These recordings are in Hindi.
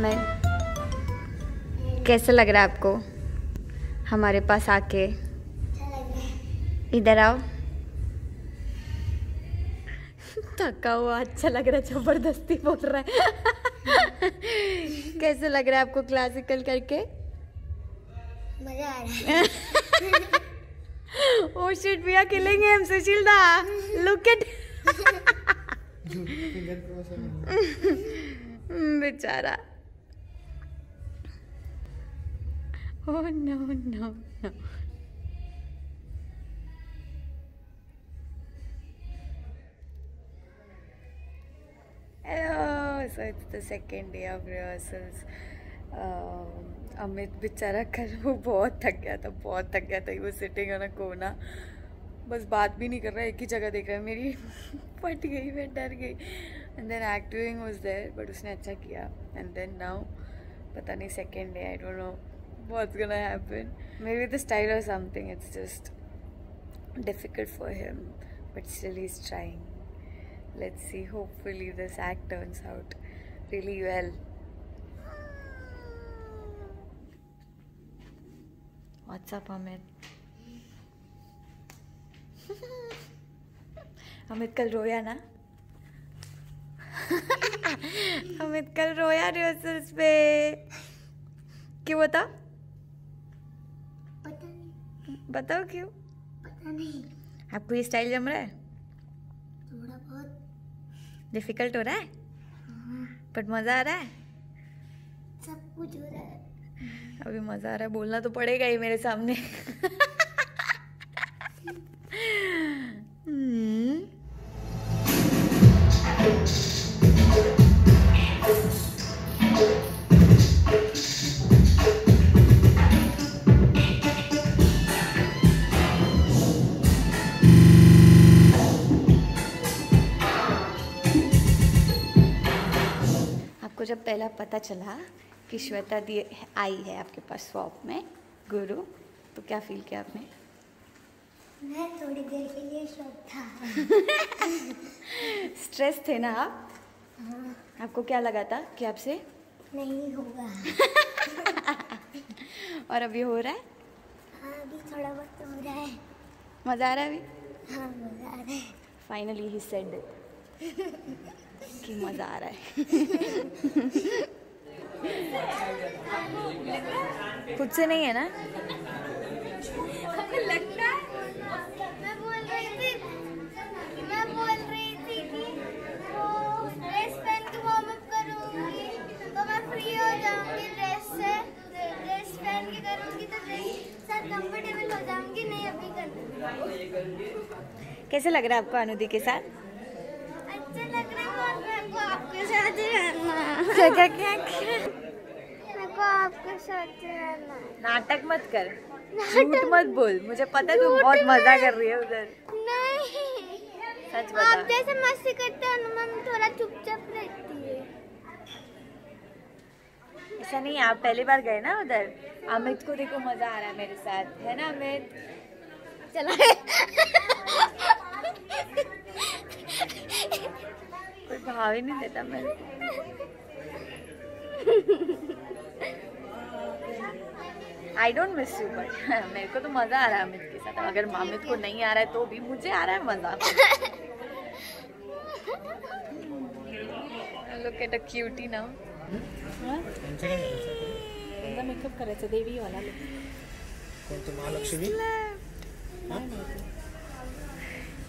अमित, कैसा लग रहा है आपको हमारे पास आके? इधर आओ। थका हुआ अच्छा लग रहा है, जबरदस्ती बोल रहा है। कैसे लग रहा है आपको क्लासिकल करके? मजा आ रहा है। Oh shit, we are killing him, Sushilda. Look at. बेचारा। Oh no no no. Hello. So it's the second day of rehearsals. Amit बेचारा कल वो बहुत थक गया था। वो सिटिंग ऑन अ कोना, बस बात भी नहीं कर रहा है, एक ही जगह देख रहा है। मेरी फट गई, मैं डर गई। And then acting was there, but उसने अच्छा किया। एंड देन नाउ पता नहीं second day, I don't know what's gonna happen. Maybe the style और something, it's just difficult for him, but still he is trying. Let's see, hopefully this act turns out really well. What's up, Amit? Amit कल रोया ना? अमित कल रोया रिहर्सल्स पे, क्यों बता? पता नहीं। बताओ क्यों? पता नहीं। आपको ये स्टाइल जम रहा है? थोड़ा बहुत डिफिकल्ट हो रहा है? बट मजा आ रहा है? सब कुछ हो रहा है। अभी मजा आ रहा है, बोलना तो पड़ेगा ही मेरे सामने। आपको जब पहला पता चला कि श्वेता दी आई है आपके पास स्वॉप में गुरु, तो क्या फील किया आपने? मैं थोड़ी देर के लिए शॉक था। स्ट्रेस थे ना आप? हाँ। आपको क्या लगा था कि आपसे नहीं होगा? और अभी हो रहा है? हाँ, अभी थोड़ा बहुत हो रहा है। मजा आ रहा है अभी? हाँ, मजा आ रहा है। फाइनली ही सेड कि मजा आ रहा है। खुद से नहीं है ना? आपको लगता है? मैं बोल रही थी कि वो ड्रेस पहन के वार्म अप करूंगी तो मैं फ्री हो जाऊंगी ड्रेस से। ड्रेस पहन के करूंगी तो ड्रेस साथ कंफर्टेबल हो जाऊंगी। नहीं, अभी करना। कैसे लग रहा है आपको अनुदी के साथ? अच्छा लग रहा है, और मेरे को आपके साथ ही रहना। क्या क्या? मेरे को आपके साथ ही रहना। नाटक मत कर, झूठ मत बोल, मुझे पता है तू बहुत मजा कर रही है उधर। नहीं, सच आप बता। जैसे मस्ती करते हो ना, मम्मी थोड़ा चुपचाप रहती है। ऐसा नहीं है, आप पहली बार गए ना उधर। अमित को देखो मजा आ रहा है मेरे साथ, है ना अमित? चला कोई भाव ही नहीं देता मेरे को। I don't miss you, but मेरे को तो मजा आ रहा है अमित के साथ। अगर अमित को नहीं आ रहा है तो भी मुझे आ रहा है मजा। Look at a cutie now. Makeup करायचं देवी वाला लुक। कोणतं Mahalakshmi?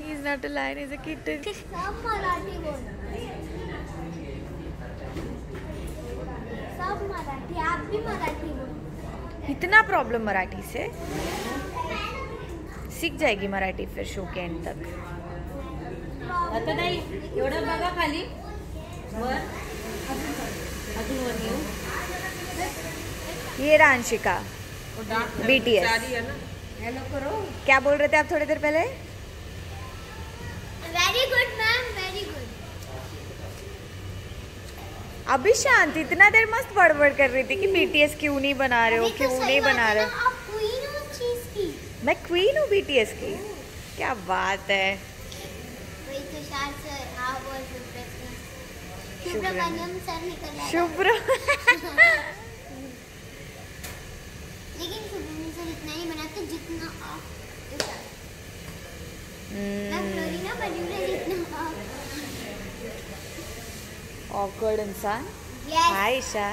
He is not a lion, he is a kitten. सब मराठी बोल, सब मराठी। आप भी मराठी बोल। इतना प्रॉब्लम मराठी से? सीख जाएगी मराठी फिर शो के एंड तक। आता नाही एवढं बघा खाली वर अजून वर येऊ। ये रांशिका BTS। हेलो करो। क्या बोल रहे थे आप थोड़ी देर पहले? Very good ma'am, very good. अभी शांत, इतना देर मस्त बड़बड़ कर रही थी कि BTS क्यों नहीं बना रहे हो, क्यों नहीं बना रहे हो। आप क्वीन हो उस चीज की। मैं क्वीन हूँ BTS की? क्या बात है। वही तो शायद सर, हाँ बोल सकते हैं। सुब्रमण्यम सर निकल आया। शुभ्र लेकिन सुब्रमण्यम सर इतना ही बनाते जितना आप मैं फ्लोरिना बनी हूँ जितना आप। ऑकवर्ड इंसान। Yes. Hi Isha.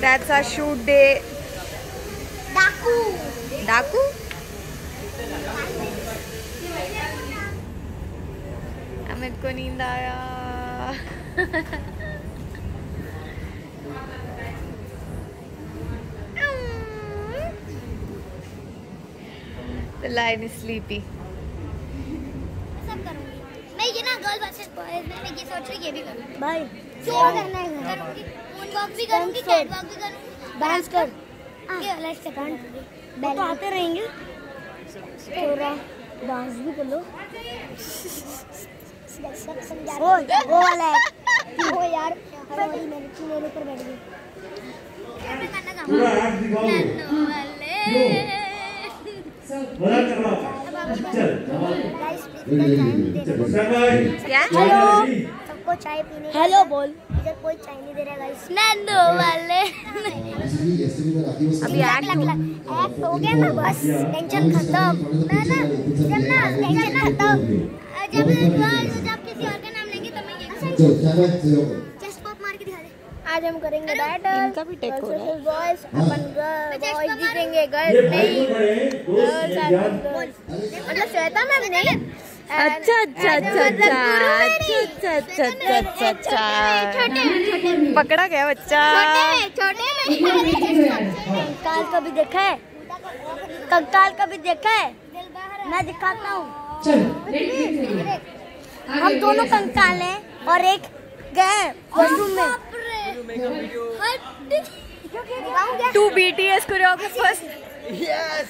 That's our shoot day. डाकू। डाकू? अमित को नींद आया। The lion is sleepy. सब करूँगी मैं ये ना गर्ल वर्सेस बॉयज में मैं ये सोच रही ये भी करूँगी। भाई क्या करना है करूँगी मून वॉक भी करूँगी कैट वॉक भी करूँगी डांस कर। ये अलग से वो तो आते रहेंगे थोड़ा डांस भी कर लो। वो वाला है वो यार हमारी मेरे ऊपर बैठ गई। मैं करना चाहूँगी नन्नो वाले क्या? सबको चाय पीने हेलो बोल। इधर कोई चाय नहीं दे रहा गाइस नन्नो वाले अभी एक्ट हो गया ना बस टेंशन खत्म ना जब ना टेंशन खत्म जब किसी और का नाम लेंगे तब मैं ये चेस्ट पॉप मार के दिखा दे। आज हम करेंगे बैटल। इनका भी टेक हो रहा है। बॉयज अपन बॉयज जीतेंगे गर्ल्स नहीं। गर्ल्स मतलब श्वेता मैम नहीं। अच्छा अच्छा अच्छा अच्छा अच्छा अच्छा अच्छा अच्छा अच्छा पकड़ा गया बच्चा। छोटे कंकाल कभी देखा है? कंकाल कभी देखा है? मैं दिखाता हूँ। हम दोनों कंकाल हैं और एक गए वॉशरूम में। 2 BTS choreographers. Yes.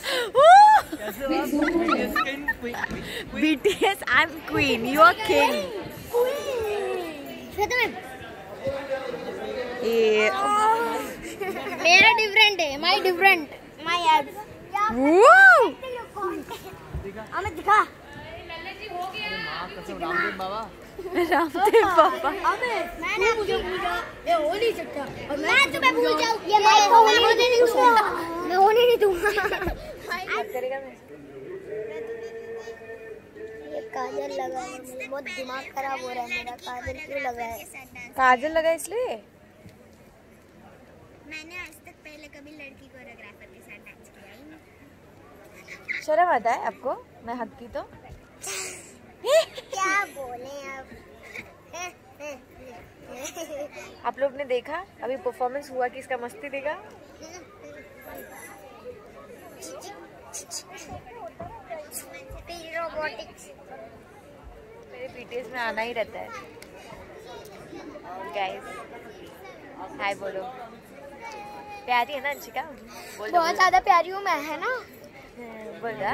BTS, I'm queen. You are king. मेरा डिफरेंट है my different my abs Woo! हमें दिखा रामदेव बाबा रामदेव बाबा। मैं मुझे ये हो नहीं सकता और मैं तुम्हें भूल जाऊं ये माइक को मैं होने नहीं दूंगा मैं होने नहीं दूंगा। ये काजल लगा है बहुत दिमाग खराब हो रहा है मेरा। काजल क्यों लगा है? काजल लगा इसलिए? मैंने आज तक पहले कभी लड़की कोरियोग्राफर के साथ डांस किया ही नहीं। शर्म आता है आपको? मैं हक की तो क्या बोले अब आप लोग ने देखा अभी परफॉर्मेंस हुआ कि इसका मस्ती देगा। रोबोटिक्स मेरे BTS में आना ही रहता है। गाइस हाय बोलो। प्यारी है ना अंशिका? बोल दो, बहुत ज्यादा प्यारी हूँ मैं है ना। बोल रहा